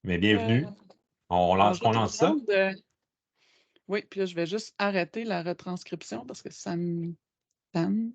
Mais Euh, bienvenue. On lance bonjour qu'on tout lance le ça? monde. Oui, puis là, je vais juste arrêter la retranscription parce que ça me tanne.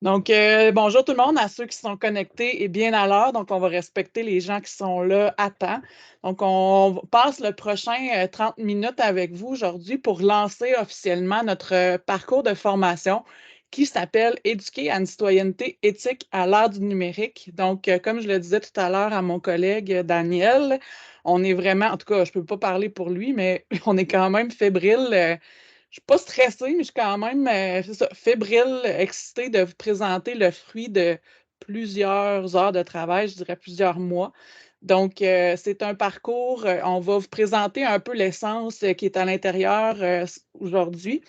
Donc, bonjour tout le monde, à ceux qui sont connectés et bien à l'heure. Donc, on va respecter les gens qui sont là à temps. Donc, on passe le prochain 30 minutes avec vous aujourd'hui pour lancer officiellement notre parcours de formation qui s'appelle Éduquer à une citoyenneté éthique à l'ère du numérique. Donc, comme je le disais tout à l'heure à mon collègue Daniel, on est vraiment, en tout cas, je ne peux pas parler pour lui, mais on est quand même fébrile. Je ne suis pas stressée, mais je suis quand même c'est ça, fébrile, excitée de vous présenter le fruit de plusieurs heures de travail, je dirais plusieurs mois. Donc, c'est un parcours, on va vous présenter un peu l'essence qui est à l'intérieur aujourd'hui.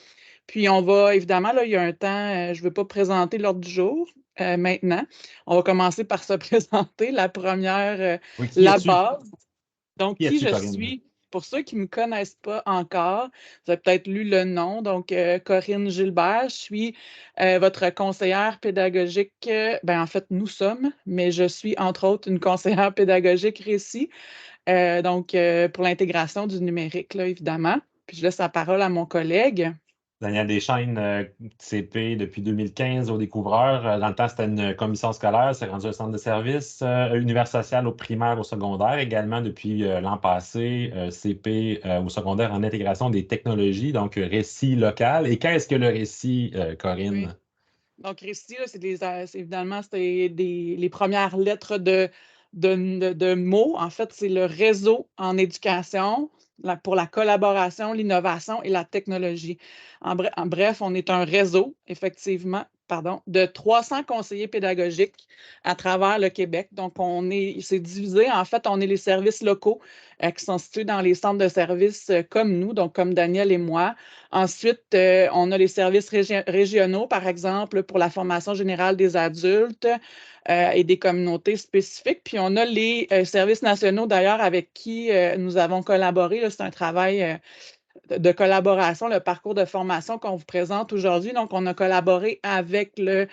Puis, on va, évidemment, là, il y a un temps, je ne veux pas présenter l'ordre du jour maintenant. On va commencer par se présenter. La première, Oui, qui la es-tu? base. Donc, Qui qui es-tu, je Corinne? suis? Pour ceux qui ne me connaissent pas encore, vous avez peut-être lu le nom. Donc, Corinne Gilbert, je suis votre conseillère pédagogique. Ben, en fait, nous sommes, mais je suis entre autres une conseillère pédagogique Récit. Donc, pour l'intégration du numérique, là, évidemment. Puis, je laisse la parole à mon collègue. Daniel Deschaines, CP depuis 2015 au Découvreur. Dans le temps, c'était une commission scolaire, c'est rendu un centre de service. Univers social au primaire, au secondaire également depuis l'an passé. CP au secondaire en intégration des technologies, donc récit local. Et qu'est-ce que le récit, Oui. Corinne? Donc, Récit, là, évidemment, c'est les premières lettres de mots. En fait, c'est le réseau en éducation pour la collaboration, l'innovation et la technologie. En bref, on est un réseau, effectivement, pardon, de 300 conseillers pédagogiques à travers le Québec. Donc, c'est divisé. En fait, on est les services locaux qui sont situés dans les centres de services comme nous, donc comme Daniel et moi. Ensuite, on a les services régionaux, par exemple, pour la formation générale des adultes et des communautés spécifiques. Puis on a les services nationaux, d'ailleurs, avec qui nous avons collaboré. C'est un travail de collaboration, le parcours de formation qu'on vous présente aujourd'hui. Donc, on a collaboré avec le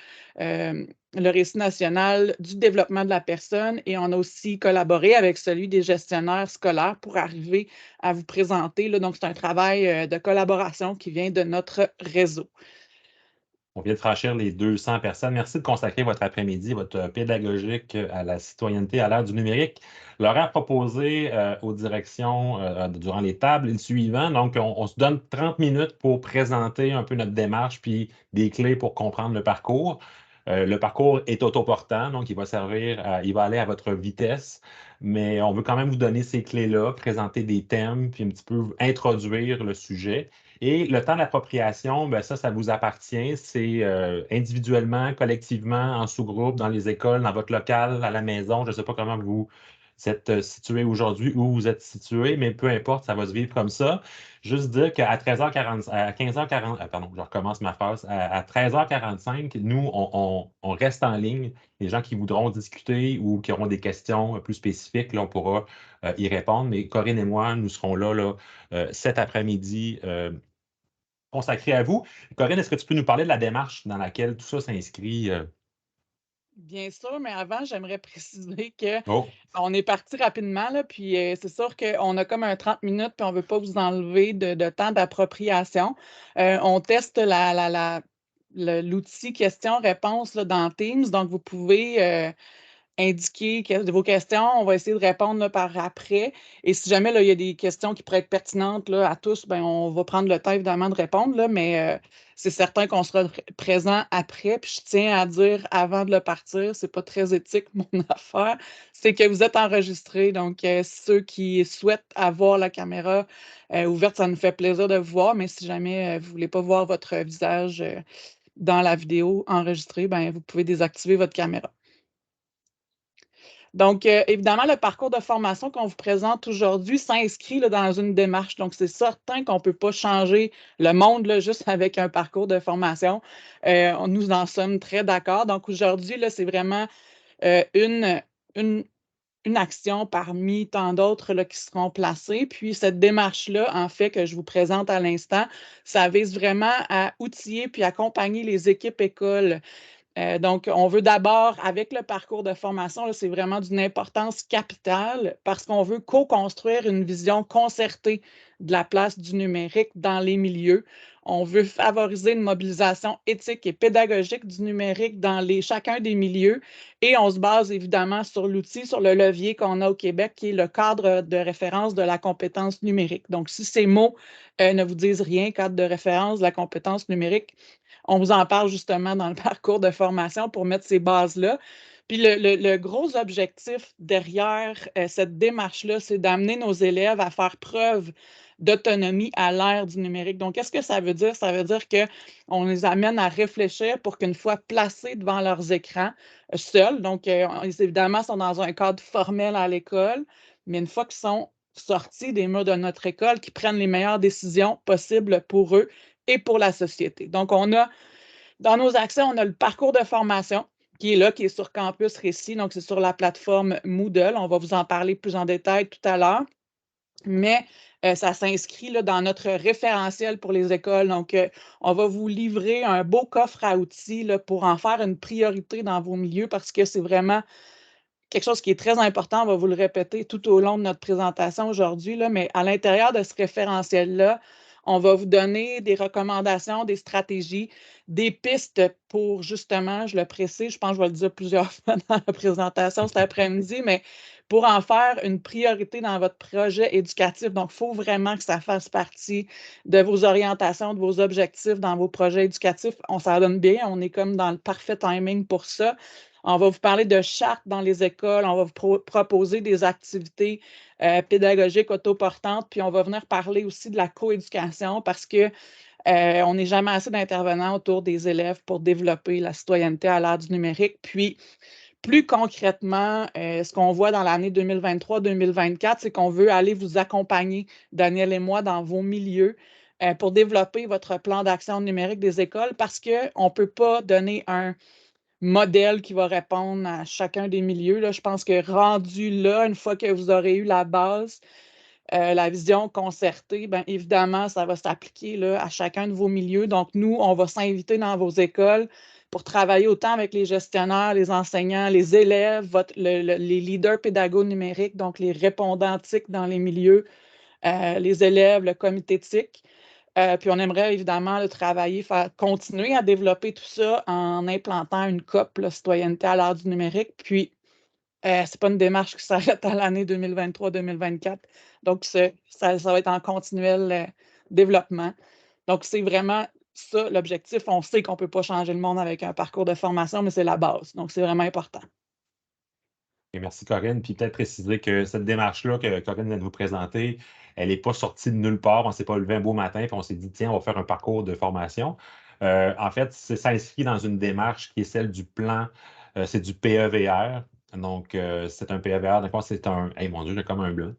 Récit national du développement de la personne et on a aussi collaboré avec celui des gestionnaires scolaires pour arriver à vous présenter. Là. Donc, c'est un travail de collaboration qui vient de notre réseau. On vient de franchir les 200 personnes. Merci de consacrer votre après-midi, votre pédagogique à la citoyenneté à l'ère du numérique. L'horaire proposé aux directions durant les tables est le suivant. Donc, on se donne 30 minutes pour présenter un peu notre démarche puis des clés pour comprendre le parcours. Le parcours est autoportant, donc il va aller à votre vitesse, mais on veut quand même vous donner ces clés-là, présenter des thèmes, puis un petit peu introduire le sujet. Et le temps d'appropriation, ben ça vous appartient. C'est individuellement, collectivement, en sous-groupe, dans les écoles, dans votre local, à la maison. Je ne sais pas comment vous êtes situé aujourd'hui, où vous êtes situé, mais peu importe, ça va se vivre comme ça. Juste dire qu'à 13h40, à 15h40, pardon, je recommence ma phrase, à 13h45, nous, on reste en ligne. Les gens qui voudront discuter ou qui auront des questions plus spécifiques, là, on pourra y répondre. Mais Corinne et moi, nous serons là, cet après-midi consacré à vous. Corinne, est-ce que tu peux nous parler de la démarche dans laquelle tout ça s'inscrit? Bien sûr, mais avant, j'aimerais préciser que Oh, on est parti rapidement, là, puis c'est sûr qu'on a comme un 30 minutes, puis on ne veut pas vous enlever de temps d'appropriation. On teste l'outil questions-réponses là, dans Teams, donc vous pouvez indiquer vos questions. On va essayer de répondre là, par après. Et si jamais là, il y a des questions qui pourraient être pertinentes là, à tous, ben, on va prendre le temps évidemment de répondre, là, mais c'est certain qu'on sera présent après. Puis je tiens à dire avant de le partir, c'est pas très éthique mon affaire, c'est que vous êtes enregistrés. Donc, ceux qui souhaitent avoir la caméra ouverte, ça nous fait plaisir de vous voir, mais si jamais vous ne voulez pas voir votre visage dans la vidéo enregistrée, ben, vous pouvez désactiver votre caméra. Donc, évidemment, le parcours de formation qu'on vous présente aujourd'hui s'inscrit là, dans une démarche. Donc, c'est certain qu'on ne peut pas changer le monde là, juste avec un parcours de formation. Nous en sommes très d'accord. Donc, aujourd'hui, là, c'est vraiment euh, une, une, une action parmi tant d'autres là, qui seront placées. Puis, cette démarche-là, en fait, que je vous présente à l'instant, ça vise vraiment à outiller puis accompagner les équipes écoles Donc, on veut d'abord, avec le parcours de formation, c'est vraiment d'une importance capitale parce qu'on veut co-construire une vision concertée de la place du numérique dans les milieux. On veut favoriser une mobilisation éthique et pédagogique du numérique dans chacun des milieux et on se base évidemment sur l'outil, sur le levier qu'on a au Québec qui est le cadre de référence de la compétence numérique. Donc, si ces mots ne vous disent rien, cadre de référence de la compétence numérique, on vous en parle justement dans le parcours de formation pour mettre ces bases-là. Puis le gros objectif derrière cette démarche-là, c'est d'amener nos élèves à faire preuve d'autonomie à l'ère du numérique. Donc, qu'est-ce que ça veut dire? Ça veut dire qu'on les amène à réfléchir pour qu'une fois placés devant leurs écrans, seuls, donc ils, évidemment, sont dans un cadre formel à l'école, mais une fois qu'ils sont sortis des murs de notre école, qu'ils prennent les meilleures décisions possibles pour eux et pour la société. Donc, dans nos accès, on a le parcours de formation qui est là, qui est sur Campus Récit. Donc, c'est sur la plateforme Moodle. On va vous en parler plus en détail tout à l'heure. Mais ça s'inscrit dans notre référentiel pour les écoles. Donc, on va vous livrer un beau coffre à outils là, pour en faire une priorité dans vos milieux parce que c'est vraiment quelque chose qui est très important. On va vous le répéter tout au long de notre présentation aujourd'hui, mais à l'intérieur de ce référentiel-là, on va vous donner des recommandations, des stratégies, des pistes pour justement, je le précise, je pense que je vais le dire plusieurs fois dans la présentation cet après-midi, mais pour en faire une priorité dans votre projet éducatif. Donc, il faut vraiment que ça fasse partie de vos orientations, de vos objectifs dans vos projets éducatifs. On s'en donne bien, on est comme dans le parfait timing pour ça. On va vous parler de chartes dans les écoles, on va vous proposer des activités pédagogiques autoportantes, puis on va venir parler aussi de la coéducation parce que on n'est jamais assez d'intervenants autour des élèves pour développer la citoyenneté à l'ère du numérique. Puis, plus concrètement, ce qu'on voit dans l'année 2023-2024, c'est qu'on veut aller vous accompagner, Daniel et moi, dans vos milieux pour développer votre plan d'action numérique des écoles parce qu'on ne peut pas donner un modèle qui va répondre à chacun des milieux. Là, je pense que rendu là, une fois que vous aurez eu la base, la vision concertée, bien évidemment, ça va s'appliquer à chacun de vos milieux. Donc, nous, on va s'inviter dans vos écoles pour travailler autant avec les gestionnaires, les enseignants, les élèves, les leaders pédagogues numériques, donc les répondants TIC dans les milieux, les élèves, le comité TIC. Puis on aimerait évidemment travailler, continuer à développer tout ça en implantant une COP, la citoyenneté à l'ère du numérique. Puis, ce n'est pas une démarche qui s'arrête à l'année 2023-2024. Donc, ça va être en continuel développement. Donc, c'est vraiment ça l'objectif. On sait qu'on ne peut pas changer le monde avec un parcours de formation, mais c'est la base. Donc, c'est vraiment important. Et merci Corinne. Puis peut-être préciser que cette démarche-là que Corinne vient de vous présenter, elle n'est pas sortie de nulle part. On ne s'est pas levé un beau matin et on s'est dit, tiens, on va faire un parcours de formation. En fait, ça s'inscrit dans une démarche qui est celle du plan, c'est du PEVR. Donc, c'est un PEVR. D'accord, c'est un. Hey, mon Dieu, j'ai comme un blanc.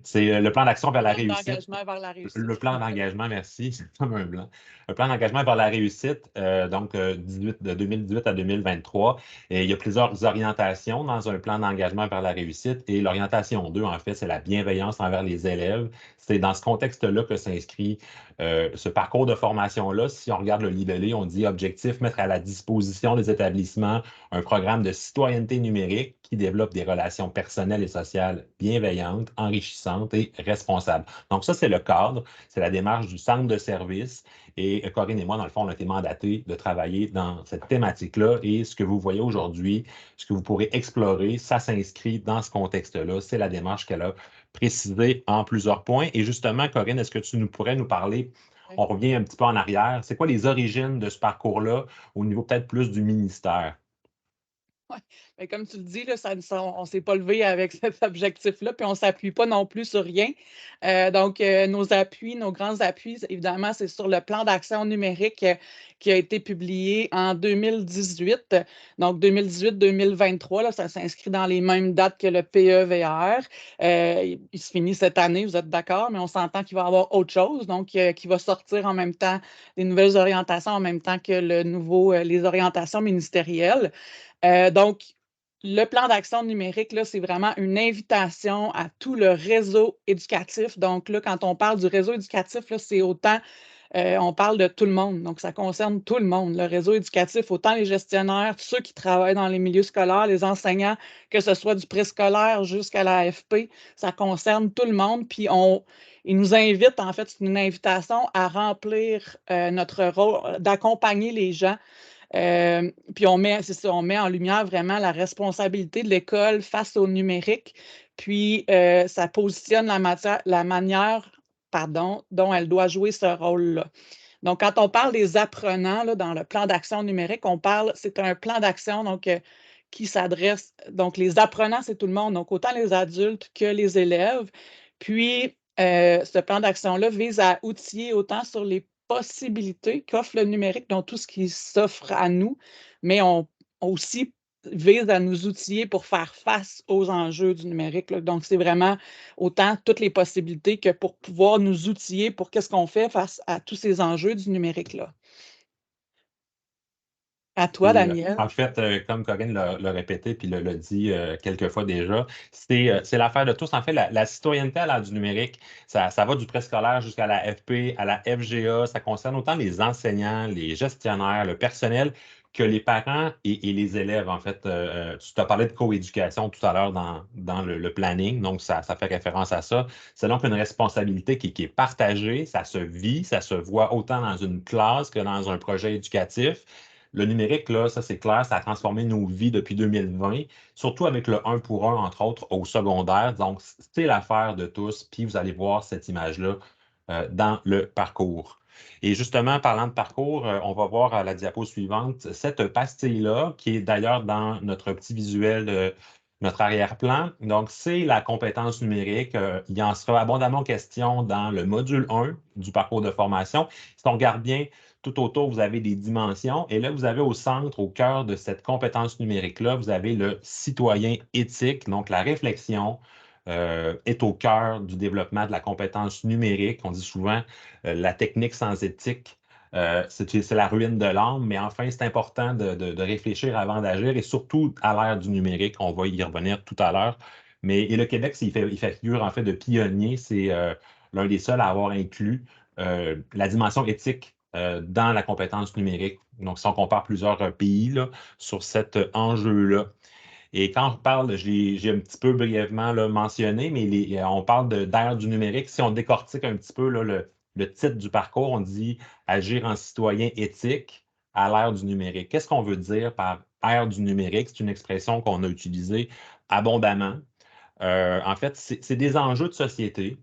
C'est le plan d'action vers la réussite. D'engagement vers la réussite. Le plan d'engagement, merci, c'est comme un blanc. Le plan d'engagement vers la réussite, donc de 2018 à 2023. Et il y a plusieurs orientations dans un plan d'engagement vers la réussite. Et l'orientation 2, en fait, c'est la bienveillance envers les élèves. C'est dans ce contexte-là que s'inscrit ce parcours de formation-là. Si on regarde le libellé, on dit objectif, mettre à la disposition des établissements un programme de citoyenneté numérique qui développe des relations personnelles et sociales bienveillantes, enrichissantes et responsables. Donc ça, c'est le cadre, c'est la démarche du centre de service. Et Corinne et moi, dans le fond, on a été mandatés de travailler dans cette thématique-là. Et ce que vous voyez aujourd'hui, ce que vous pourrez explorer, ça s'inscrit dans ce contexte-là. C'est la démarche qu'elle a précisée en plusieurs points. Et justement, Corinne, est-ce que tu pourrais nous parler, on revient un petit peu en arrière, c'est quoi les origines de ce parcours-là au niveau peut-être plus du ministère? Oui, mais comme tu le dis, là, on ne s'est pas levé avec cet objectif-là, puis on ne s'appuie pas non plus sur rien. Donc, nos appuis, nos grands appuis, évidemment, c'est sur le plan d'action numérique qui a été publié en 2018. Donc, 2018-2023, là, ça s'inscrit dans les mêmes dates que le PEVR. Il se finit cette année, vous êtes d'accord, mais on s'entend qu'il va y avoir autre chose, donc qui va sortir en même temps, les nouvelles orientations en même temps que les orientations ministérielles. Donc, le plan d'action numérique, là, c'est vraiment une invitation à tout le réseau éducatif. Donc, là, quand on parle du réseau éducatif, là, c'est autant On parle de tout le monde, donc ça concerne tout le monde, le réseau éducatif, autant les gestionnaires, tous ceux qui travaillent dans les milieux scolaires, les enseignants, que ce soit du préscolaire jusqu'à la AFP, ça concerne tout le monde. Puis ils nous invitent, en fait, c'est une invitation à remplir notre rôle, d'accompagner les gens. Puis on met en lumière vraiment la responsabilité de l'école face au numérique. Puis ça positionne la manière, pardon, dont elle doit jouer ce rôle-là. Donc, quand on parle des apprenants là, dans le plan d'action numérique, c'est un plan d'action qui s'adresse, donc les apprenants, c'est tout le monde, donc autant les adultes que les élèves. Puis, ce plan d'action-là vise à outiller autant sur les possibilités qu'offre le numérique, donc tout ce qui s'offre à nous, mais on aussi vise à nous outiller pour faire face aux enjeux du numérique, là. Donc, c'est vraiment autant toutes les possibilités que pour pouvoir nous outiller pour qu'est-ce qu'on fait face à tous ces enjeux du numérique-là. À toi, Et, Daniel. en fait, comme Corinne l'a répété puis l'a dit quelques fois déjà, c'est l'affaire de tous. En fait, la citoyenneté à l'ère du numérique, ça va du préscolaire jusqu'à la FP, à la FGA. Ça concerne autant les enseignants, les gestionnaires, le personnel que les parents et les élèves. En fait, tu t'as parlé de coéducation tout à l'heure dans le planning, donc ça fait référence à ça. C'est donc une responsabilité qui est partagée, ça se vit, ça se voit autant dans une classe que dans un projet éducatif. Le numérique, là, ça c'est clair, ça a transformé nos vies depuis 2020, surtout avec le 1 pour 1, entre autres, au secondaire. Donc, c'est l'affaire de tous. Puis vous allez voir cette image-là dans le parcours. Et justement, parlant de parcours, on va voir à la diapo suivante cette pastille-là, qui est d'ailleurs dans notre petit visuel notre arrière-plan. Donc, c'est la compétence numérique. Il en sera abondamment question dans le module 1 du parcours de formation. Si on regarde bien, tout autour, vous avez des dimensions. Et là, vous avez au centre, au cœur de cette compétence numérique-là, vous avez le citoyen éthique. Donc, la réflexion est au cœur du développement de la compétence numérique. On dit souvent la technique sans éthique. C'est la ruine de l'âme, mais enfin, c'est important de réfléchir avant d'agir et surtout à l'ère du numérique. On va y revenir tout à l'heure. Et le Québec, il fait figure en fait de pionnier. C'est l'un des seuls à avoir inclus la dimension éthique dans la compétence numérique. Donc, si on compare plusieurs pays là, sur cet enjeu-là. Et quand on parle, j'ai un petit peu brièvement là, mentionné, mais on parle d'ère du numérique. Si on décortique un petit peu là, le titre du parcours, on dit agir en citoyen éthique à l'ère du numérique. Qu'est-ce qu'on veut dire par ère du numérique? C'est une expression qu'on a utilisée abondamment. En fait, c'est des enjeux de société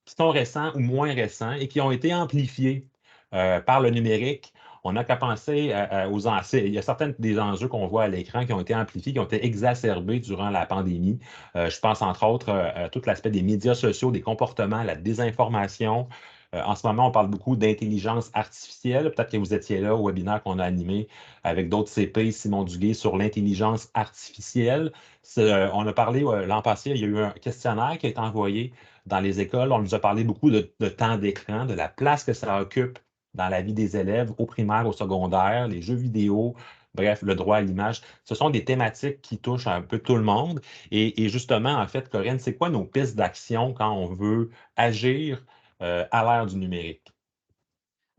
qui sont récents ou moins récents et qui ont été amplifiés par le numérique. On n'a qu'à penser aux anciens. Il y a certains des enjeux qu'on voit à l'écran qui ont été amplifiés, qui ont été exacerbés durant la pandémie. Je pense entre autres à tout l'aspect des médias sociaux, des comportements, la désinformation. En ce moment, on parle beaucoup d'intelligence artificielle. Peut-être que vous étiez là au webinaire qu'on a animé avec d'autres CP, Simon Duguay, sur l'intelligence artificielle. On a parlé l'an passé, il y a eu un questionnaire qui a été envoyé dans les écoles. On nous a parlé beaucoup de temps d'écran, de la place que ça occupe dans la vie des élèves, au primaire, au secondaire, les jeux vidéo, bref, le droit à l'image. Ce sont des thématiques qui touchent un peu tout le monde. Et justement, en fait, Corinne, c'est quoi nos pistes d'action quand on veut agir à l'ère du numérique?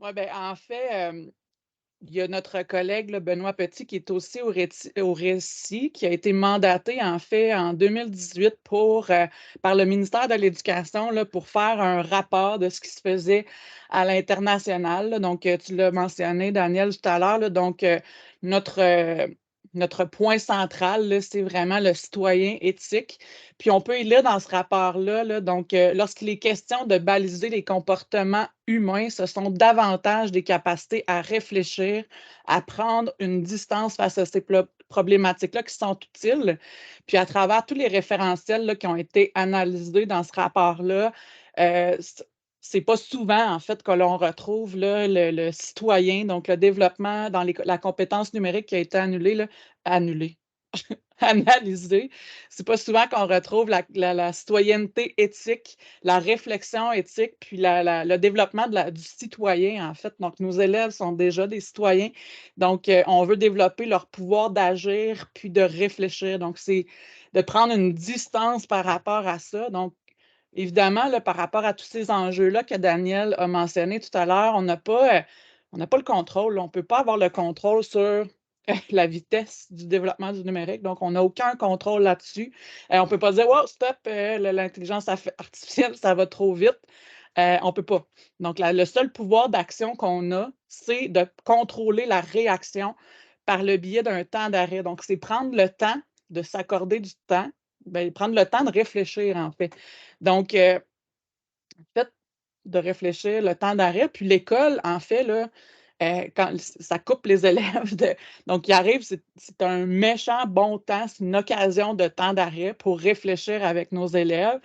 Oui, bien, en fait, il y a notre collègue, là, Benoît Petit, qui est aussi au récit, qui a été mandaté, en fait, en 2018 par le ministère de l'Éducation là, pour faire un rapport de ce qui se faisait à l'international, là. Donc, tu l'as mentionné, Daniel, tout à l'heure, là. Donc, notre, notre point central, là, c'est vraiment le citoyen éthique. Puis, on peut y lire dans ce rapport-là, là, donc, lorsqu'il est question de baliser les comportements humains, ce sont davantage des capacités à réfléchir, à prendre une distance face à ces problématiques-là qui sont utiles. Puis à travers tous les référentiels là, qui ont été analysés dans ce rapport-là, c'est pas souvent, en fait, que l'on retrouve là, le citoyen, donc le développement dans la compétence numérique qui a été annulée, analysée. C'est pas souvent qu'on retrouve la citoyenneté éthique, la réflexion éthique, puis le développement du citoyen, en fait. Donc, nos élèves sont déjà des citoyens. Donc, on veut développer leur pouvoir d'agir puis de réfléchir. Donc, c'est de prendre une distance par rapport à ça. Donc, évidemment, là, par rapport à tous ces enjeux-là que Daniel a mentionnés tout à l'heure, on n'a pas le contrôle. On ne peut pas avoir le contrôle sur la vitesse du développement du numérique. Donc, on n'a aucun contrôle là-dessus. On ne peut pas dire, wow, stop, l'intelligence artificielle, ça va trop vite. On ne peut pas. Donc, le seul pouvoir d'action qu'on a, c'est de contrôler la réaction par le biais d'un temps d'arrêt. Donc, c'est prendre le temps de s'accorder du temps, prendre le temps de réfléchir, en fait. Donc, en fait, de réfléchir, le temps d'arrêt. Puis l'école, en fait, là, quand ça coupe les élèves. Donc, ils arrivent, c'est un méchant bon temps, c'est une occasion de temps d'arrêt pour réfléchir avec nos élèves,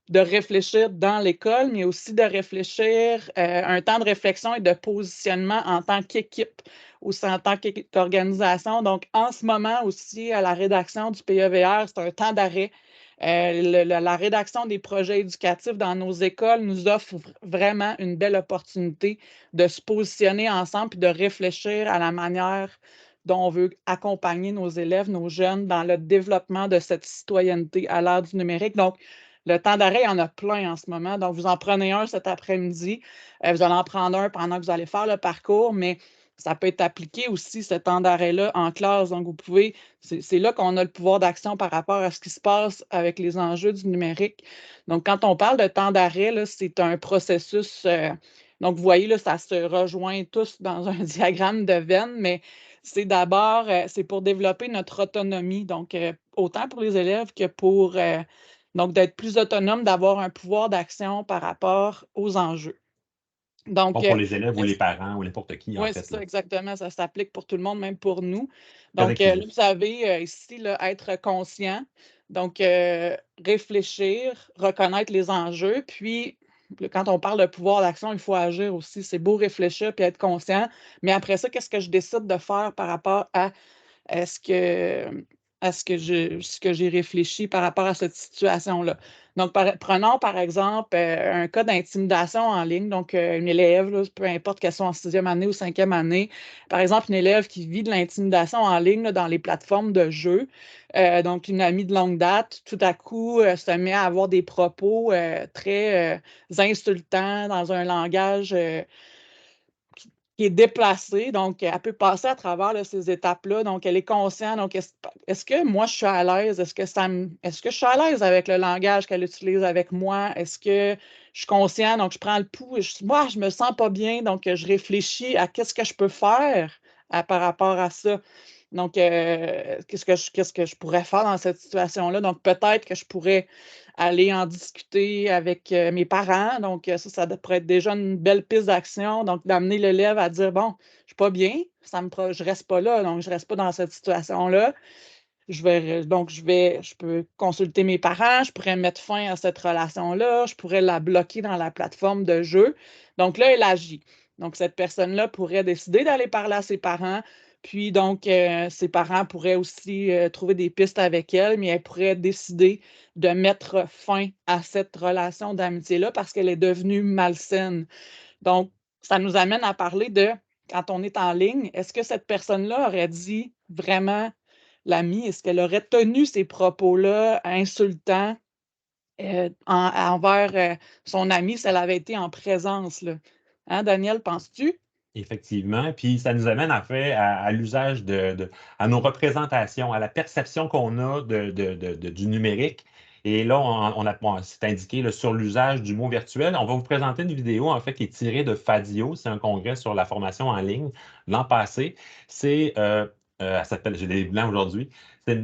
de réfléchir dans l'école, mais aussi de réfléchir, un temps de réflexion et de positionnement en tant qu'équipe, aussi en tant qu'organisation. Donc, en ce moment aussi, à la rédaction du PEVR, c'est un temps d'arrêt. La rédaction des projets éducatifs dans nos écoles nous offre vraiment une belle opportunité de se positionner ensemble et de réfléchir à la manière dont on veut accompagner nos élèves, nos jeunes, dans le développement de cette citoyenneté à l'ère du numérique. Donc, le temps d'arrêt, il y en a plein en ce moment. Donc, vous en prenez un cet après-midi. Vous allez en prendre un pendant que vous allez faire le parcours, mais ça peut être appliqué aussi, ce temps d'arrêt-là, en classe. Donc, vous pouvez, c'est là qu'on a le pouvoir d'action par rapport à ce qui se passe avec les enjeux du numérique. Donc, quand on parle de temps d'arrêt, là, c'est un processus. Donc, vous voyez, là, ça se rejoint tous dans un diagramme de Venn, mais c'est d'abord, c'est pour développer notre autonomie. Donc, autant pour les élèves que pour, donc, d'être plus autonome, d'avoir un pouvoir d'action par rapport aux enjeux. Donc, Pas pour les élèves ou les parents ou n'importe qui, en oui, c'est fait, ça, là. exactement. Ça s'applique pour tout le monde, même pour nous. Très Donc, là, inclusif. vous avez ici là, être conscient, donc réfléchir, reconnaître les enjeux. Puis, quand on parle de pouvoir d'action, il faut agir aussi. C'est beau réfléchir puis être conscient. Mais après ça, qu'est-ce que je décide de faire par rapport à ce ce que j'ai réfléchi par rapport à cette situation-là. Donc, prenons par exemple un cas d'intimidation en ligne. Donc, une élève, là, peu importe qu'elle soit en 6e année ou 5e année, par exemple, une élève qui vit de l'intimidation en ligne là, dans les plateformes de jeux. Donc, une amie de longue date, tout à coup, se met à avoir des propos très insultants dans un langage qui est déplacée, donc elle peut passer à travers là, ces étapes-là, donc elle est consciente. Donc, est-ce que moi, je suis à l'aise? Est-ce que je suis à l'aise avec le langage qu'elle utilise avec moi? Est-ce que je suis consciente? Donc, je prends le pouls et moi, je me sens pas bien, donc je réfléchis à qu'est-ce que je peux faire par rapport à ça. Donc, qu'est-ce que je pourrais faire dans cette situation-là? Donc, peut-être que je pourrais aller en discuter avec mes parents. Donc, ça pourrait être déjà une belle piste d'action. Donc, d'amener l'élève à dire, bon, je ne suis pas bien, je ne reste pas là, donc je ne reste pas dans cette situation-là. Je peux consulter mes parents, je pourrais mettre fin à cette relation-là, je pourrais la bloquer dans la plateforme de jeu. Donc là, elle agit. Donc, cette personne-là pourrait décider d'aller parler à ses parents, puis donc, ses parents pourraient aussi trouver des pistes avec elle, mais elle pourrait décider de mettre fin à cette relation d'amitié-là parce qu'elle est devenue malsaine. Donc, ça nous amène à parler de, quand on est en ligne, est-ce que cette personne-là aurait dit vraiment l'amie, est-ce qu'elle aurait tenu ces propos-là insultants envers son ami si elle avait été en présence, là? Hein, Daniel, penses-tu? Effectivement. Puis ça nous amène à l'usage à nos représentations, à la perception qu'on a du numérique. Et là, c'est indiqué là, sur l'usage du mot virtuel. On va vous présenter une vidéo en fait qui est tirée de Fadio. C'est un congrès sur la formation en ligne l'an passé. Elle s'appelle, j'ai des blancs aujourd'hui. C'est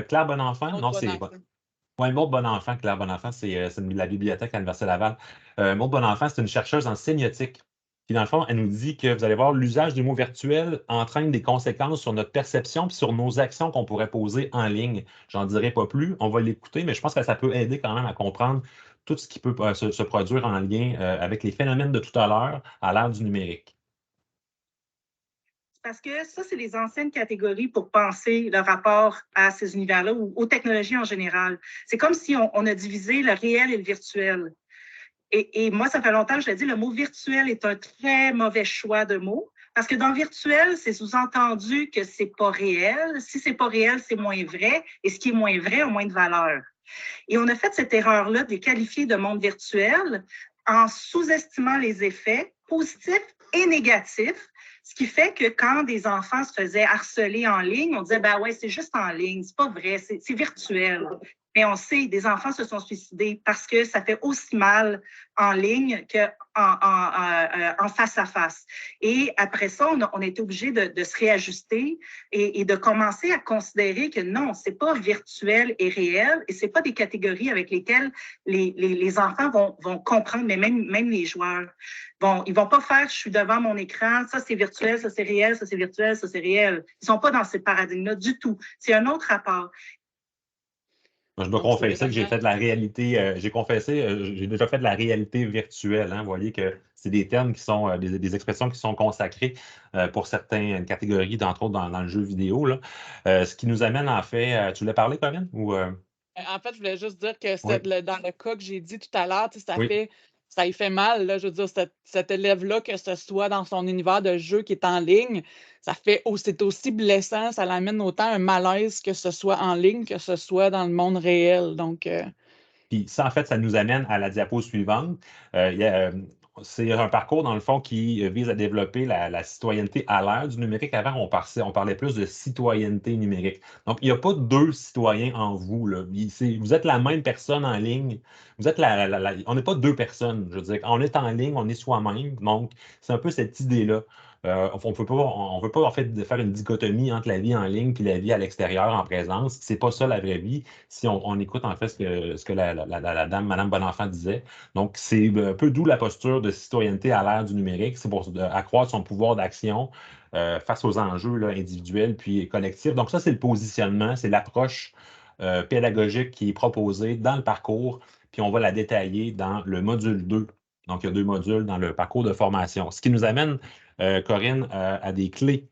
Claire Bonenfant. Autre Non, bon c'est enfant. ouais, Maude Bonenfant, Claire Bonenfant, c'est de la bibliothèque à l'Université Laval. Maude Bonenfant, c'est une chercheuse en sémiotique. Puis dans le fond, elle nous dit que vous allez voir, l'usage du mot virtuel entraîne des conséquences sur notre perception puis sur nos actions qu'on pourrait poser en ligne. J'en dirai pas plus, on va l'écouter, mais je pense que ça peut aider quand même à comprendre tout ce qui peut se produire en lien avec les phénomènes de tout à l'heure à l'ère du numérique. Parce que ça, c'est les anciennes catégories pour penser le rapport à ces univers-là ou aux technologies en général. C'est comme si on a divisé le réel et le virtuel. Et moi, ça fait longtemps que je l'ai dit, le mot virtuel est un très mauvais choix de mot Parce que dans le virtuel, c'est sous-entendu que c'est pas réel. Si c'est pas réel, c'est moins vrai. Et ce qui est moins vrai a moins de valeur. Et on a fait cette erreur-là de les qualifier de monde virtuel en sous-estimant les effets positifs et négatifs, ce qui fait que quand des enfants se faisaient harceler en ligne, on disait, ben ouais, c'est juste en ligne, c'est pas vrai, c'est virtuel. Mais on sait, des enfants se sont suicidés parce que ça fait aussi mal en ligne qu'en face à face. Et après ça, on a été obligé de se réajuster et de commencer à considérer que non, c'est pas virtuel et réel et c'est pas des catégories avec lesquelles les enfants vont comprendre, mais même les joueurs. Bon, ils vont pas faire, je suis devant mon écran, ça c'est virtuel, ça c'est réel, ça c'est virtuel, ça c'est réel. Ils sont pas dans ces paradigmes-là du tout. C'est un autre rapport. Je dois confesser que j'ai fait de la réalité, j'ai déjà fait de la réalité virtuelle. Hein. Vous voyez que c'est des termes qui sont, des expressions qui sont consacrées pour certaines catégories, entre autres dans le jeu vidéo. Là. Ce qui nous amène en fait, tu voulais parler, Corinne? Ou, En fait, je voulais juste dire que oui, dans le cas que j'ai dit tout à l'heure, oui. ça y fait mal. Là, je veux dire, cet élève-là, que ce soit dans son univers de jeu qui est en ligne, c'est aussi blessant, ça l'amène autant un malaise que ce soit en ligne, que ce soit dans le monde réel. Donc, Puis ça, en fait, ça nous amène à la diapo suivante. C'est un parcours, dans le fond, qui vise à développer la citoyenneté à l'ère du numérique. Avant, on parlait plus de citoyenneté numérique. Donc, il n'y a pas deux citoyens en vous. Là. Vous êtes la même personne en ligne. Vous êtes on n'est pas deux personnes. Je veux dire, on est en ligne, on est soi-même. Donc, c'est un peu cette idée-là. On ne peut pas en fait faire une dichotomie entre la vie en ligne et la vie à l'extérieur en présence. C'est pas ça la vraie vie. Si on écoute en fait ce que la dame, Madame Bonenfant disait. Donc, c'est un peu d'où la posture de citoyenneté à l'ère du numérique. C'est pour accroître son pouvoir d'action face aux enjeux là, individuels puis collectifs. Donc, ça, c'est le positionnement, c'est l'approche pédagogique qui est proposée dans le parcours. Puis on va la détailler dans le module 2. Donc, il y a 2 modules dans le parcours de formation. Ce qui nous amène, Corinne, à des clés.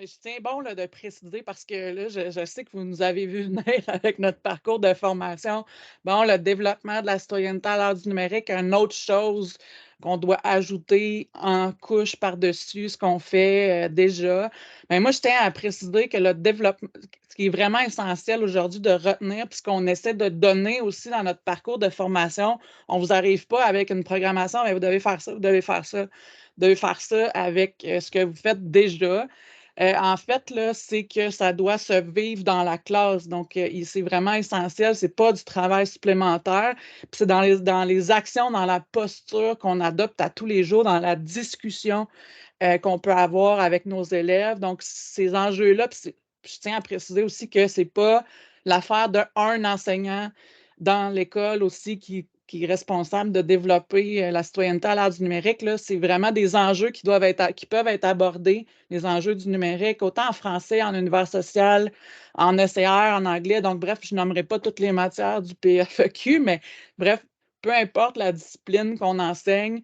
je tiens bon là, de préciser parce que là, je sais que vous nous avez vu venir avec notre parcours de formation. Bon, le développement de la citoyenneté à l'ère du numérique, une autre chose qu'on doit ajouter en couche par-dessus ce qu'on fait déjà. Mais moi, je tiens à préciser que le développement, ce qui est vraiment essentiel aujourd'hui de retenir, puis ce qu'on essaie de donner aussi dans notre parcours de formation, on ne vous arrive pas avec une programmation, mais vous devez faire ça, vous devez faire ça. Vous devez faire ça avec ce que vous faites déjà. En fait, là, c'est que ça doit se vivre dans la classe. Donc, c'est vraiment essentiel. Ce n'est pas du travail supplémentaire. Puis c'est dans les actions, dans la posture qu'on adopte à tous les jours, dans la discussion qu'on peut avoir avec nos élèves. Donc, ces enjeux-là, puis je tiens à préciser aussi que ce n'est pas l'affaire d'un enseignant dans l'école aussi qui est responsable de développer la citoyenneté à l'ère du numérique. Là, c'est vraiment des enjeux qui peuvent être abordés, les enjeux du numérique, autant en français, en univers social, en ECR, en anglais. Donc, bref, je nommerai pas toutes les matières du PFEQ, mais bref, peu importe la discipline qu'on enseigne,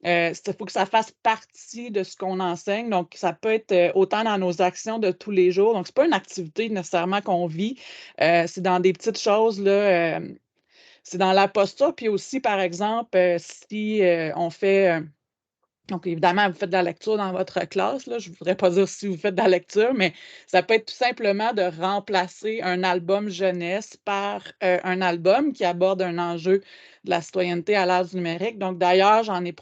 il faut que ça fasse partie de ce qu'on enseigne. Donc, ça peut être autant dans nos actions de tous les jours. Donc, ce n'est pas une activité nécessairement qu'on vit. C'est dans des petites choses, là. C'est dans la posture. Puis aussi, par exemple, si on fait. Donc, évidemment, vous faites de la lecture dans votre classe. Là. Je ne voudrais pas dire si vous faites de la lecture, mais ça peut être tout simplement de remplacer un album jeunesse par un album qui aborde un enjeu de la citoyenneté à l'ère du numérique. Donc, d'ailleurs, j'en ai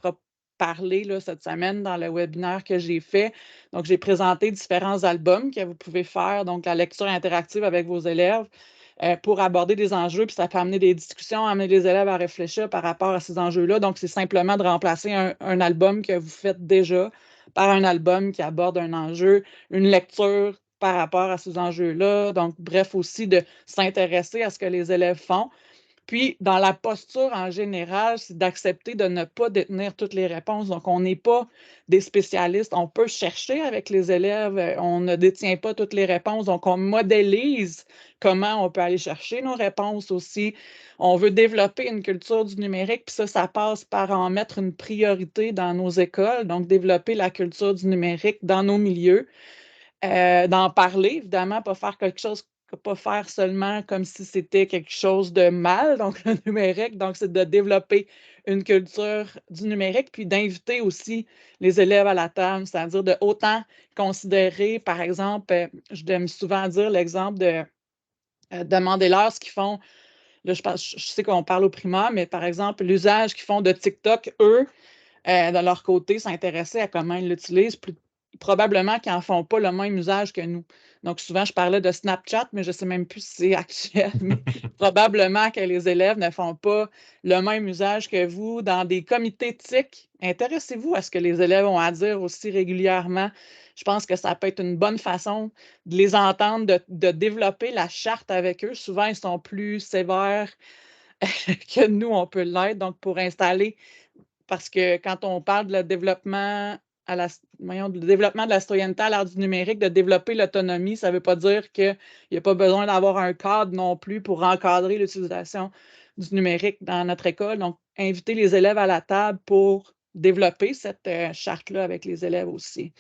parlé là, cette semaine dans le webinaire que j'ai fait. Donc, j'ai présenté différents albums que vous pouvez faire, donc la lecture interactive avec vos élèves pour aborder des enjeux, puis ça peut amener des discussions, amener les élèves à réfléchir par rapport à ces enjeux-là. Donc, c'est simplement de remplacer un album que vous faites déjà par un album qui aborde un enjeu, une lecture par rapport à ces enjeux-là. Donc, bref, aussi de s'intéresser à ce que les élèves font. Puis, dans la posture en général, c'est d'accepter de ne pas détenir toutes les réponses. Donc, on n'est pas des spécialistes. On peut chercher avec les élèves. On ne détient pas toutes les réponses. Donc, on modélise comment on peut aller chercher nos réponses aussi. On veut développer une culture du numérique. Puis ça passe par en mettre une priorité dans nos écoles. Donc, développer la culture du numérique dans nos milieux. D'en parler, évidemment, pas faire quelque chose pas faire seulement comme si c'était quelque chose de mal, donc le numérique. Donc, c'est de développer une culture du numérique, puis d'inviter aussi les élèves à la table, c'est-à-dire de autant considérer, par exemple, je donne souvent dire l'exemple de demander-leur ce qu'ils font. Là, je sais qu'on parle au primaire, mais par exemple, l'usage qu'ils font de TikTok, eux, de leur côté, s'intéresser à comment ils l'utilisent, probablement qu'ils n'en font pas le même usage que nous. Donc, souvent, je parlais de Snapchat, mais je ne sais même plus si c'est actuel, mais probablement que les élèves ne font pas le même usage que vous. Dans des comités de TIC, intéressez-vous à ce que les élèves ont à dire aussi régulièrement. Je pense que ça peut être une bonne façon de les entendre, de développer la charte avec eux. Souvent, ils sont plus sévères que nous, on peut l'être. Donc, pour installer parce que quand on parle de le développement le développement de la citoyenneté à l'ère du numérique, de développer l'autonomie, ça ne veut pas dire qu'il n'y a pas besoin d'avoir un cadre non plus pour encadrer l'utilisation du numérique dans notre école. Donc, inviter les élèves à la table pour développer cette charte-là avec les élèves aussi.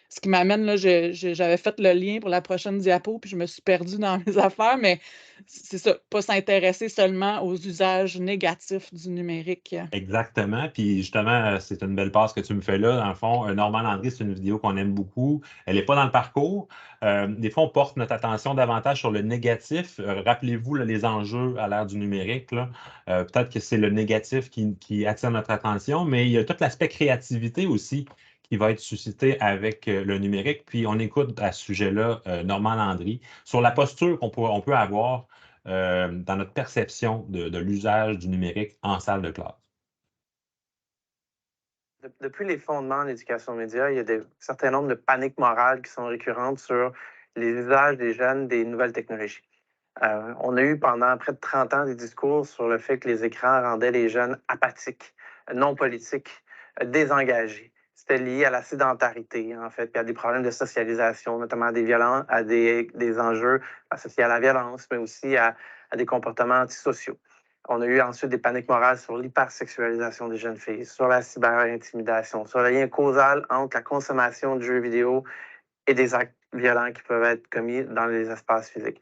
Ce qui m'amène, là, j'avais fait le lien pour la prochaine diapo, puis je me suis perdue dans mes affaires, mais c'est ça, pas s'intéresser seulement aux usages négatifs du numérique. Exactement. Puis justement, c'est une belle passe que tu me fais là. Dans le fond, Normand Landry, c'est une vidéo qu'on aime beaucoup. Elle n'est pas dans le parcours. Des fois, on porte notre attention davantage sur le négatif. Rappelez-vous là, les enjeux à l'ère du numérique. Là. Peut-être que c'est le négatif qui attire notre attention, mais il y a tout l'aspect créativité aussi qui va être suscité avec le numérique. Puis on écoute à ce sujet-là Normand Landry sur la posture on peut avoir dans notre perception de l'usage du numérique en salle de classe. Depuis les fondements de l'éducation média, il y a un certain nombre de paniques morales qui sont récurrentes sur les usages des jeunes des nouvelles technologies. On a eu pendant près de 30 ans des discours sur le fait que les écrans rendaient les jeunes apathiques, non politiques, désengagés. C'était lié à la sédentarité, en fait, puis à des problèmes de socialisation, notamment à des enjeux associés à la violence, mais aussi à des comportements antisociaux. On a eu ensuite des paniques morales sur l'hypersexualisation des jeunes filles, sur la cyberintimidation, sur le lien causal entre la consommation de jeux vidéo et des actes violents qui peuvent être commis dans les espaces physiques.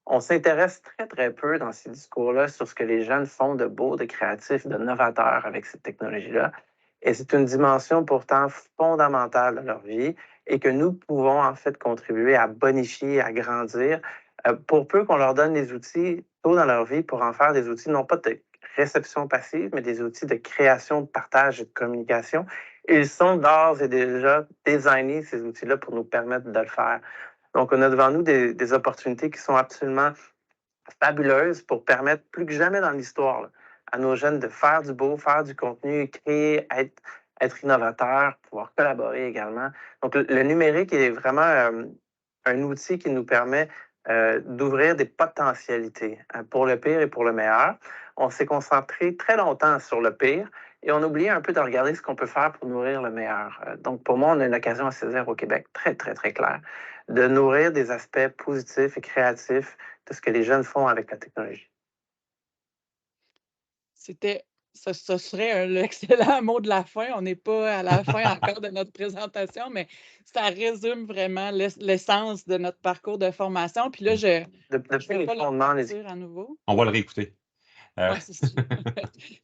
On s'intéresse très, très peu dans ces discours-là sur ce que les jeunes font de beau, de créatif, de novateur avec cette technologie-là. Et c'est une dimension pourtant fondamentale de leur vie et que nous pouvons en fait contribuer à bonifier, à grandir, pour peu qu'on leur donne les outils tôt dans leur vie pour en faire des outils non pas de réception passive, mais des outils de création, de partage et de communication. Ils sont d'ores et déjà designés, ces outils-là, pour nous permettre de le faire. Donc, on a devant nous des opportunités qui sont absolument fabuleuses pour permettre, plus que jamais dans l'histoire, à nos jeunes de faire du beau, faire du contenu, créer, être innovateurs, pouvoir collaborer également. Donc, le numérique est vraiment un outil qui nous permet d'ouvrir des potentialités pour le pire et pour le meilleur. On s'est concentré très longtemps sur le pire et on a oublié un peu de regarder ce qu'on peut faire pour nourrir le meilleur. Donc, pour moi, on a une occasion à saisir au Québec très, très, très claire de nourrir des aspects positifs et créatifs de ce que les jeunes font avec la technologie. Ce serait l'excellent mot de la fin. On n'est pas à la fin encore de notre présentation, mais ça résume vraiment l'essence de notre parcours de formation. Puis là, Depuis les fondements, à nouveau. On va le réécouter. Ouais,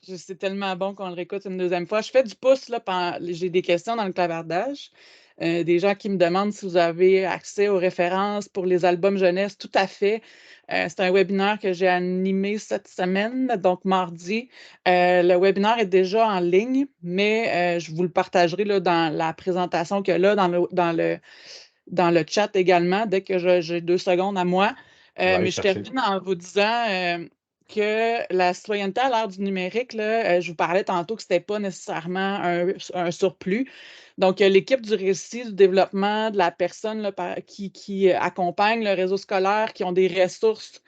c'est tellement bon qu'on le réécoute une deuxième fois. Je fais du pouce, là, j'ai des questions dans le clavardage. Des gens qui me demandent si vous avez accès aux références pour les albums jeunesse. Tout à fait. C'est un webinaire que j'ai animé cette semaine, donc mardi. Le webinaire est déjà en ligne, mais je vous le partagerai là, dans la présentation qu'il y a là, dans le chat également, dès que j'ai 2 secondes à moi. Mais je termine en vous disant que la citoyenneté à l'ère du numérique, là, je vous parlais tantôt que ce n'était pas nécessairement un surplus. Donc, l'équipe du récit, du développement de la personne là, qui accompagne le réseau scolaire, qui ont des ressources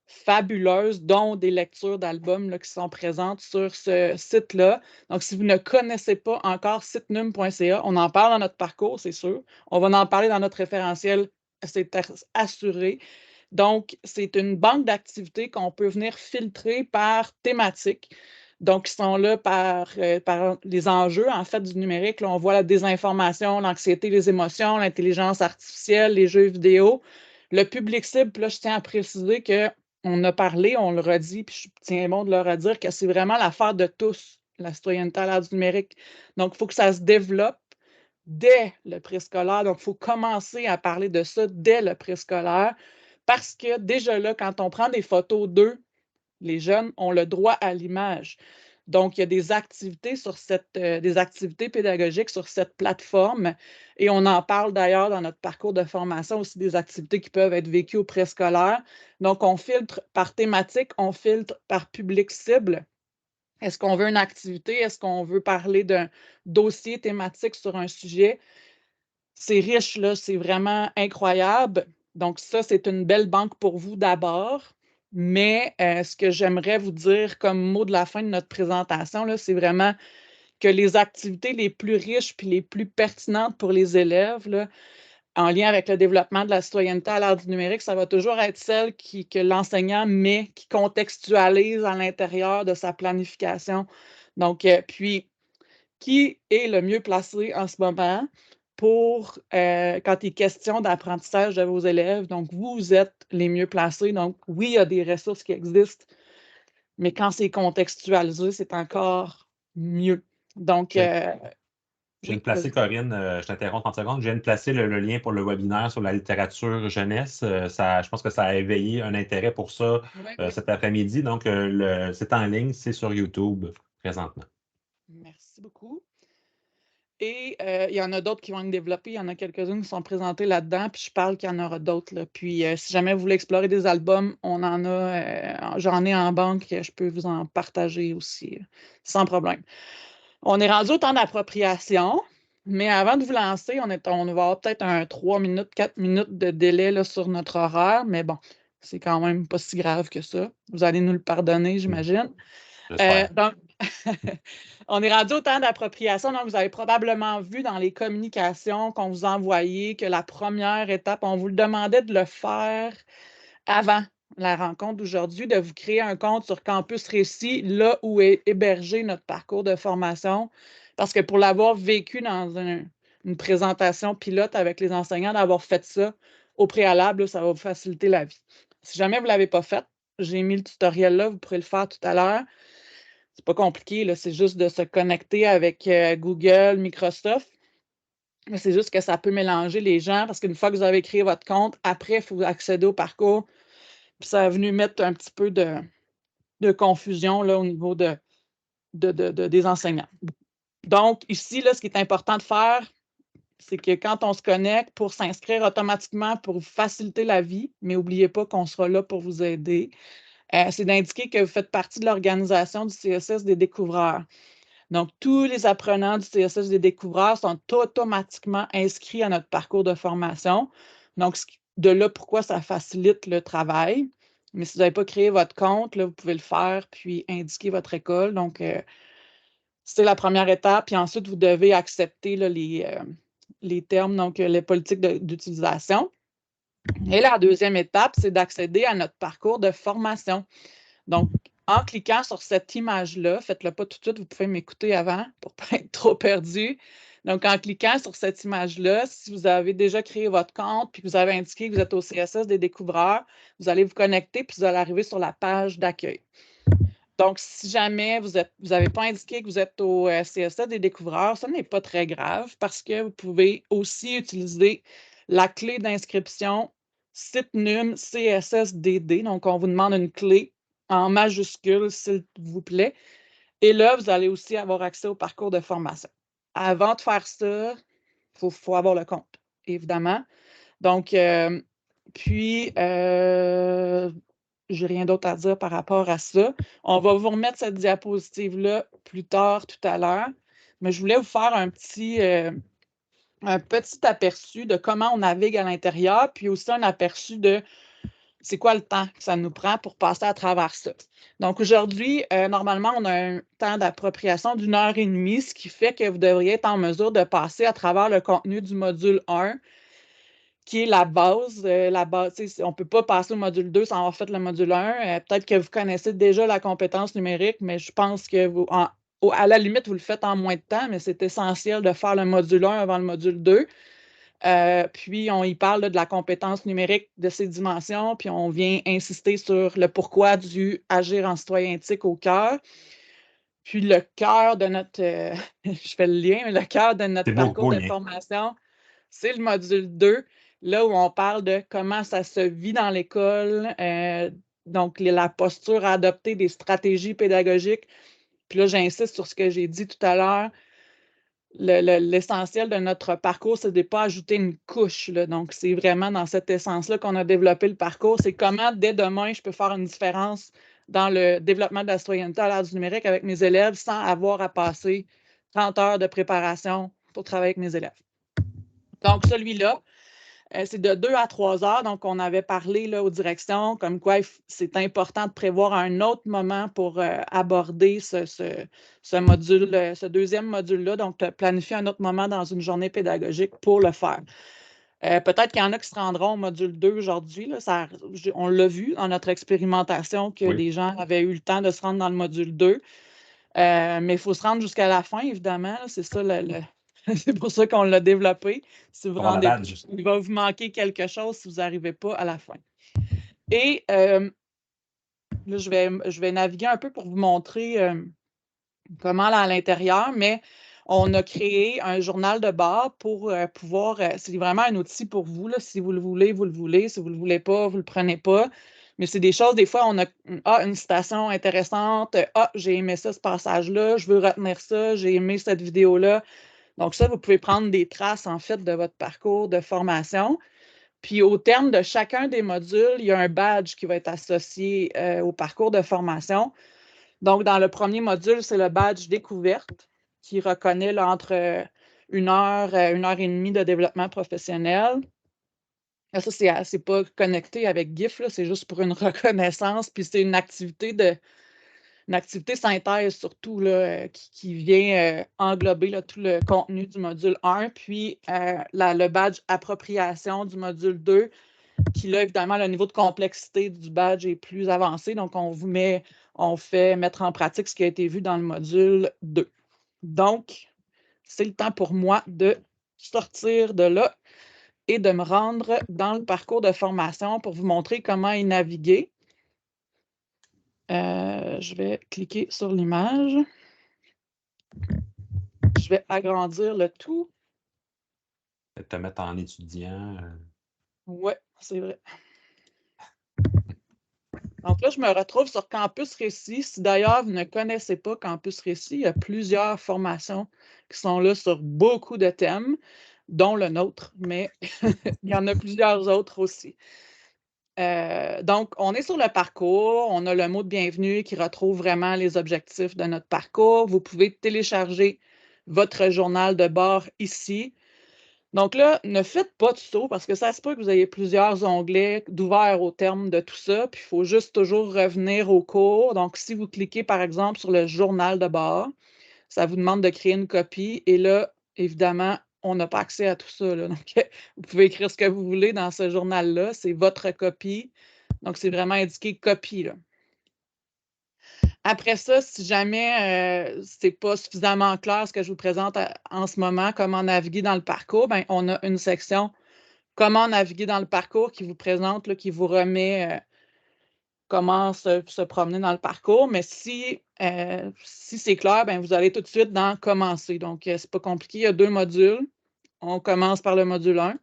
fabuleuses, dont des lectures d'albums là, qui sont présentes sur ce site-là. Donc, si vous ne connaissez pas encore sitenum.ca, on en parle dans notre parcours, c'est sûr. On va en parler dans notre référentiel, c'est assuré. Donc, c'est une banque d'activités qu'on peut venir filtrer par thématique. Donc, ils sont là par les enjeux, en fait, du numérique. Là, on voit la désinformation, l'anxiété, les émotions, l'intelligence artificielle, les jeux vidéo. Le public cible, puis là, je tiens à préciser qu'on a parlé, on le redit, puis je tiens bon de le redire, que c'est vraiment l'affaire de tous, la citoyenneté à l'ère du numérique. Donc, il faut que ça se développe dès le préscolaire. Donc, il faut commencer à parler de ça dès le préscolaire parce que déjà là, quand on prend des photos d'eux, les jeunes ont le droit à l'image. Donc, il y a des activités des activités pédagogiques sur cette plateforme et on en parle d'ailleurs dans notre parcours de formation aussi des activités qui peuvent être vécues au préscolaire. Donc, on filtre par thématique, on filtre par public cible. Est-ce qu'on veut une activité? Est-ce qu'on veut parler d'un dossier thématique sur un sujet? C'est riche, là, c'est vraiment incroyable. Donc, ça, c'est une belle banque pour vous d'abord. Mais ce que j'aimerais vous dire comme mot de la fin de notre présentation, là, c'est vraiment que les activités les plus riches puis les plus pertinentes pour les élèves, là, en lien avec le développement de la citoyenneté à l'ère du numérique, ça va toujours être celle que l'enseignant met, qui contextualise à l'intérieur de sa planification. Donc, puis, qui est le mieux placé en ce moment pour, quand il est question d'apprentissage de vos élèves? Donc, vous êtes les mieux placés. Donc, oui, il y a des ressources qui existent, mais quand c'est contextualisé, c'est encore mieux. Donc, Je viens de placer, Corinne, je t'interromps 30 secondes, je viens de placer le lien pour le webinaire sur la littérature jeunesse. Je pense que ça a éveillé un intérêt pour ça cet après-midi. Donc, c'est en ligne, c'est sur YouTube présentement. Merci beaucoup. Et il y en a d'autres qui vont être développés. Il y en a quelques-unes qui sont présentées là-dedans, puis je parle qu'il y en aura d'autres. Puis si jamais vous voulez explorer des albums, on en a, j'en ai en banque, je peux vous en partager aussi, sans problème. On est rendu au temps d'appropriation, mais avant de vous lancer, on va avoir peut-être un 3 minutes, 4 minutes de délai là, sur notre horaire, mais bon, c'est quand même pas si grave que ça. Vous allez nous le pardonner, j'imagine. Donc, on est rendu au temps d'appropriation. Donc, vous avez probablement vu dans les communications qu'on vous a envoyées que la première étape, on vous le demandait de le faire avant la rencontre d'aujourd'hui, de vous créer un compte sur Campus Récit, là où est hébergé notre parcours de formation. Parce que pour l'avoir vécu dans une présentation pilote avec les enseignants, d'avoir fait ça au préalable, là, ça va vous faciliter la vie. Si jamais vous ne l'avez pas fait, j'ai mis le tutoriel là, vous pourrez le faire tout à l'heure. C'est pas compliqué, là, c'est juste de se connecter avec Google, Microsoft. C'est juste que ça peut mélanger les gens parce qu'une fois que vous avez créé votre compte, après, il faut accéder au parcours. Puis ça a venu mettre un petit peu de confusion là, au niveau des enseignants. Donc, ici, là, ce qui est important de faire, c'est que quand on se connecte, pour s'inscrire automatiquement, pour vous faciliter la vie, mais n'oubliez pas qu'on sera là pour vous aider, c'est d'indiquer que vous faites partie de l'organisation du CSS des découvreurs. Donc, tous les apprenants du CSS des découvreurs sont automatiquement inscrits à notre parcours de formation. Donc, de là, pourquoi ça facilite le travail. Mais si vous n'avez pas créé votre compte, là, vous pouvez le faire, puis indiquer votre école. Donc, c'est la première étape. Puis ensuite, vous devez accepter là, les termes, donc les politiques d'utilisation. Et la deuxième étape, c'est d'accéder à notre parcours de formation. Donc, en cliquant sur cette image-là, faites-le pas tout de suite, vous pouvez m'écouter avant pour ne pas être trop perdu. Donc, en cliquant sur cette image-là, si vous avez déjà créé votre compte puis que vous avez indiqué que vous êtes au CSS des découvreurs, vous allez vous connecter puis vous allez arriver sur la page d'accueil. Donc, si jamais vous n'avez pas indiqué que vous êtes au CSS des découvreurs, ça n'est pas très grave parce que vous pouvez aussi utiliser la clé d'inscription SITNUM CSSDD. Donc, on vous demande une clé en majuscule, s'il vous plaît. Et là, vous allez aussi avoir accès au parcours de formation. Avant de faire ça, il faut avoir le compte, évidemment. Donc, puis, j'ai rien d'autre à dire par rapport à ça. On va vous remettre cette diapositive-là plus tard, tout à l'heure. Mais je voulais vous faire un petit aperçu de comment on navigue à l'intérieur, puis aussi un aperçu de c'est quoi le temps que ça nous prend pour passer à travers ça. Donc, aujourd'hui, normalement, on a un temps d'appropriation d'1 heure et demie, ce qui fait que vous devriez être en mesure de passer à travers le contenu du module 1, qui est la base. On ne peut pas passer au module 2 sans avoir fait le module 1. Peut-être que vous connaissez déjà la compétence numérique, mais je pense que à la limite, vous le faites en moins de temps, mais c'est essentiel de faire le module 1 avant le module 2. Puis, on y parle là, de la compétence numérique de ses dimensions, puis on vient insister sur le pourquoi du agir en citoyen éthique au cœur. Puis, le cœur de notre, je fais le lien, mais le cœur de notre C'est beau, parcours beau de lien. formation, c'est le module 2, là où on parle de comment ça se vit dans l'école, donc la posture à adopter, des stratégies pédagogiques. Puis là, j'insiste sur ce que j'ai dit tout à l'heure. L'essentiel de notre parcours, c'est de ne pas ajouter une couche, là. Donc, c'est vraiment dans cette essence-là qu'on a développé le parcours. C'est comment, dès demain, je peux faire une différence dans le développement de la citoyenneté à l'ère du numérique avec mes élèves sans avoir à passer 30 heures de préparation pour travailler avec mes élèves. Donc, celui-là, c'est de 2 à 3 heures. Donc, on avait parlé là, aux directions comme quoi c'est important de prévoir un autre moment pour aborder ce module, ce deuxième module-là. Donc, planifier un autre moment dans une journée pédagogique pour le faire. Peut-être qu'il y en a qui se rendront au module 2 aujourd'hui. On l'a vu dans notre expérimentation que des gens avaient eu le temps de se rendre dans le module 2. Mais il faut se rendre jusqu'à la fin, évidemment. C'est ça c'est pour ça qu'on l'a développé. Si vous rendez, il va vous manquer quelque chose si vous n'arrivez pas à la fin. Et là, je vais naviguer un peu pour vous montrer comment là, à l'intérieur, mais on a créé un journal de bord pour pouvoir, c'est vraiment un outil pour vous. Là, si vous le voulez, vous le voulez. Si vous ne le voulez pas, vous ne le prenez pas. Mais c'est des choses, des fois, on a une citation intéressante. J'ai aimé ça, ce passage-là. Je veux retenir ça. J'ai aimé cette vidéo-là. Donc ça, vous pouvez prendre des traces, en fait, de votre parcours de formation. Puis au terme de chacun des modules, il y a un badge qui va être associé au parcours de formation. Donc, dans le premier module, c'est le badge découverte qui reconnaît là, entre 1 heure, 1 heure et demie de développement professionnel. Ça, c'est pas connecté avec GIF, c'est juste pour une reconnaissance. Puis c'est une activité synthèse surtout là, qui vient englober là, tout le contenu du module 1. Puis le badge appropriation du module 2, qui là, évidemment, le niveau de complexité du badge est plus avancé. Donc, on fait mettre en pratique ce qui a été vu dans le module 2. Donc, c'est le temps pour moi de sortir de là et de me rendre dans le parcours de formation pour vous montrer comment y naviguer. Je vais cliquer sur l'image. Je vais agrandir le tout. Peut-être te mettre en étudiant. Oui, c'est vrai. Donc là, je me retrouve sur Campus Récit. Si d'ailleurs, vous ne connaissez pas Campus Récit, il y a plusieurs formations qui sont là sur beaucoup de thèmes, dont le nôtre, mais il y en a plusieurs autres aussi. Donc, on est sur le parcours. On a le mot de bienvenue qui retrouve vraiment les objectifs de notre parcours. Vous pouvez télécharger votre journal de bord ici. Donc là, ne faites pas de saut parce que ça se peut que vous ayez plusieurs onglets d'ouvert au terme de tout ça, puis il faut juste toujours revenir au cours. Donc, si vous cliquez, par exemple, sur le journal de bord, ça vous demande de créer une copie et là, évidemment, on n'a pas accès à tout ça, là. Donc, vous pouvez écrire ce que vous voulez dans ce journal-là. C'est votre copie. Donc, c'est vraiment indiqué copie, là. Après ça, si jamais ce n'est pas suffisamment clair ce que je vous présente en ce moment, comment naviguer dans le parcours, bien, on a une section comment naviguer dans le parcours qui vous présente, là, qui vous remet comment se promener dans le parcours. Mais si c'est clair, bien, vous allez tout de suite dans commencer. Donc, ce n'est pas compliqué. Il y a 2 modules. On commence par le module 1.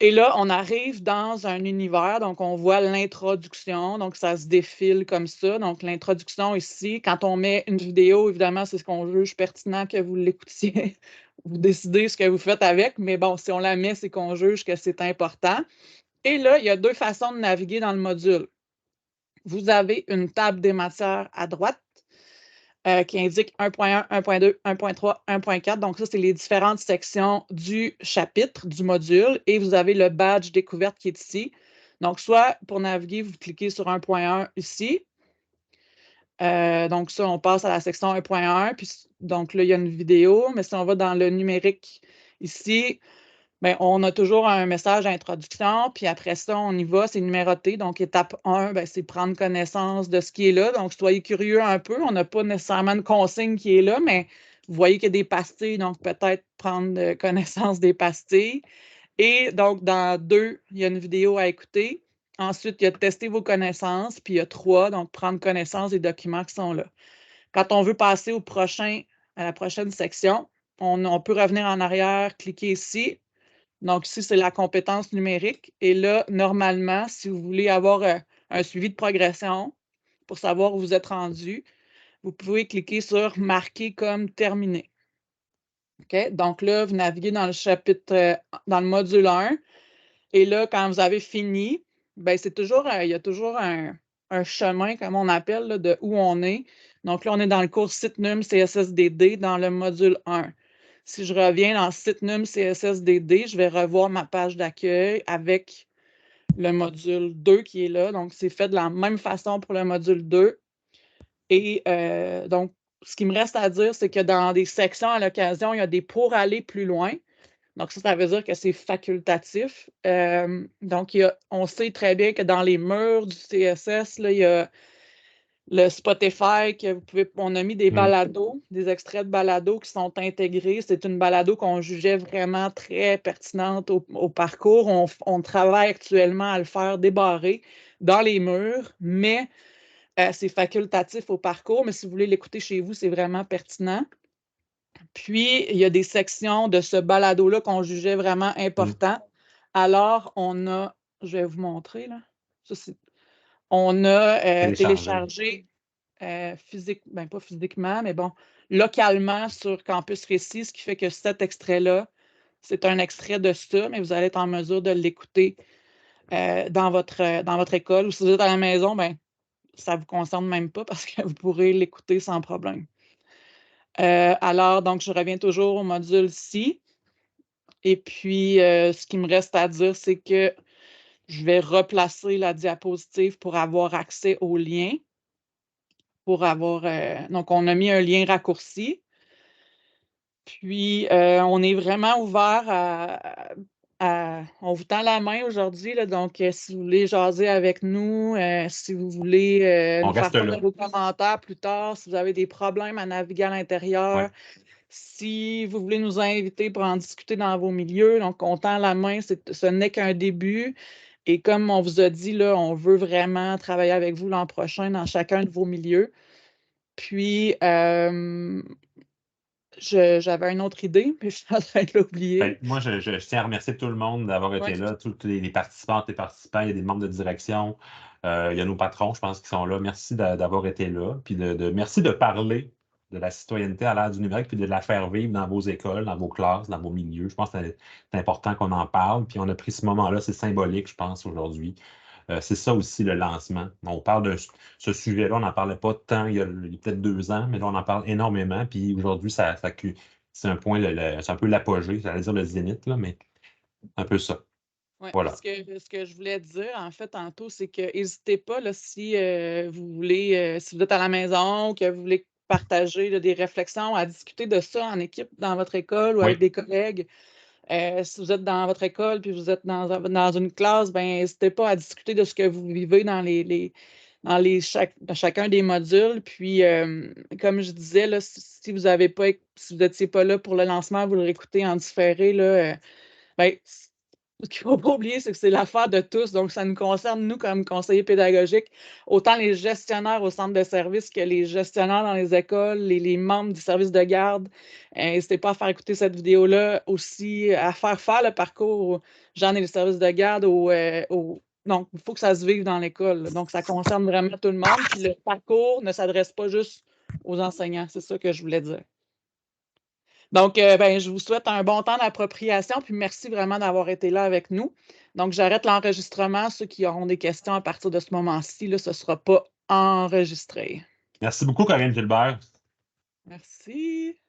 Et là, on arrive dans un univers, donc on voit l'introduction, donc ça se défile comme ça. Donc l'introduction ici, quand on met une vidéo, évidemment, c'est ce qu'on juge pertinent que vous l'écoutiez. Vous décidez ce que vous faites avec, mais bon, si on la met, c'est qu'on juge que c'est important. Et là, il y a 2 façons de naviguer dans le module. Vous avez une table des matières à droite qui indique 1.1, 1.2, 1.3, 1.4. Donc, ça, c'est les différentes sections du chapitre, du module. Et vous avez le badge découverte qui est ici. Donc, soit pour naviguer, vous cliquez sur 1.1 ici. Donc, ça, on passe à la section 1.1. Puis, donc, là, il y a une vidéo. Mais si on va dans le numérique ici, bien, on a toujours un message d'introduction, puis après ça, on y va, c'est numéroté. Donc, étape 1, bien, c'est prendre connaissance de ce qui est là. Donc, soyez curieux un peu. On n'a pas nécessairement de consigne qui est là, mais Vous voyez qu'il y a des pastilles, donc peut-être prendre connaissance des pastilles. Et donc, dans 2, il y a une vidéo à écouter. Ensuite, il y a tester vos connaissances. Puis il y a 3, donc prendre connaissance des documents qui sont là. Quand on veut passer à la prochaine section, on peut revenir en arrière, cliquer ici. Donc, ici, c'est la compétence numérique. Et là, normalement, si vous voulez avoir un suivi de progression pour savoir où vous êtes rendu, vous pouvez cliquer sur « Marquer comme terminé ». OK? Donc là, vous naviguez dans le chapitre, dans le module 1. Et là, quand vous avez fini, ben c'est toujours, il y a toujours un chemin, comme on appelle, là, de où on est. Donc là, on est dans le cours Sitnum CSSDD dans le module 1. Si je reviens dans Sitnum CSSDD, je vais revoir ma page d'accueil avec le module 2 qui est là. Donc, c'est fait de la même façon pour le module 2. Et donc, ce qui me reste à dire, c'est que dans des sections à l'occasion, il y a des pour aller plus loin. Donc, ça veut dire que c'est facultatif. Donc, on sait très bien que dans les murs du CSS, là, il y a le Spotify, on a mis des balados, des extraits de balados qui sont intégrés. C'est une balado qu'on jugeait vraiment très pertinente au parcours. On travaille actuellement à le faire débarrer dans les murs, mais c'est facultatif au parcours. Mais si vous voulez l'écouter chez vous, c'est vraiment pertinent. Puis, il y a des sections de ce balado-là qu'on jugeait vraiment important. Alors, je vais vous montrer, là. On a téléchargé pas physiquement, mais bon, localement sur Campus Récit, ce qui fait que cet extrait-là, c'est un extrait de ça, mais vous allez être en mesure de l'écouter dans votre école. Ou si vous êtes à la maison, ben, ça ne vous concerne même pas parce que vous pourrez l'écouter sans problème. Alors, donc, je reviens toujours au module ci. Et puis, ce qui me reste à dire, c'est que je vais replacer la diapositive pour avoir accès au lien. Donc, on a mis un lien raccourci. Puis, on est vraiment ouvert on vous tend la main aujourd'hui, donc si vous voulez jaser avec nous, si vous voulez nous faire part de vos commentaires plus tard, si vous avez des problèmes à naviguer à l'intérieur, si vous voulez nous inviter pour en discuter dans vos milieux, donc on tend la main, ce n'est qu'un début. Et comme on vous a dit, là, on veut vraiment travailler avec vous l'an prochain dans chacun de vos milieux. Puis, j'avais une autre idée, mais je suis en train de l'oublier. Moi, je tiens à remercier tout le monde d'avoir été là, tous les participantes et participants. Il y a des membres de direction, il y a nos patrons, je pense, qui sont là. Merci d'avoir été là. Puis merci de parler de la citoyenneté à l'ère du numérique, puis de la faire vivre dans vos écoles, dans vos classes, dans vos milieux. Je pense que c'est important qu'on en parle. Puis on a pris ce moment-là, c'est symbolique, je pense, aujourd'hui. C'est ça aussi le lancement. On parle de ce sujet-là, on n'en parlait pas tant il y a peut-être 2 ans, mais là, on en parle énormément. Puis aujourd'hui, c'est un point, c'est un peu l'apogée, j'allais dire le zénith, là, mais un peu ça. Ouais, voilà. Ce que je voulais dire, en fait, tantôt, c'est que n'hésitez pas, là, si vous voulez, si vous êtes à la maison, que vous voulez partager des réflexions, à discuter de ça en équipe dans votre école ou avec des collègues. Si vous êtes dans votre école puis vous êtes dans une classe, ben n'hésitez pas à discuter de ce que vous vivez dans dans chacun des modules. Puis, comme je disais, là, si vous n'étiez pas là pour le lancement, vous le réécoutez en différé, là, ben, ce qu'il ne faut pas oublier, c'est que c'est l'affaire de tous. Donc, ça nous concerne, nous, comme conseillers pédagogiques, autant les gestionnaires au centre de service que les gestionnaires dans les écoles, les membres du service de garde. N'hésitez pas à faire écouter cette vidéo-là, aussi à faire le parcours aux gens des services de garde. Donc, il faut que ça se vive dans l'école. Donc, ça concerne vraiment tout le monde. Puis le parcours ne s'adresse pas juste aux enseignants. C'est ça que je voulais dire. Donc, je vous souhaite un bon temps d'appropriation, puis merci vraiment d'avoir été là avec nous. Donc, j'arrête l'enregistrement. Ceux qui auront des questions à partir de ce moment-ci, là, ce ne sera pas enregistré. Merci beaucoup, Corinne Gilbert. Merci.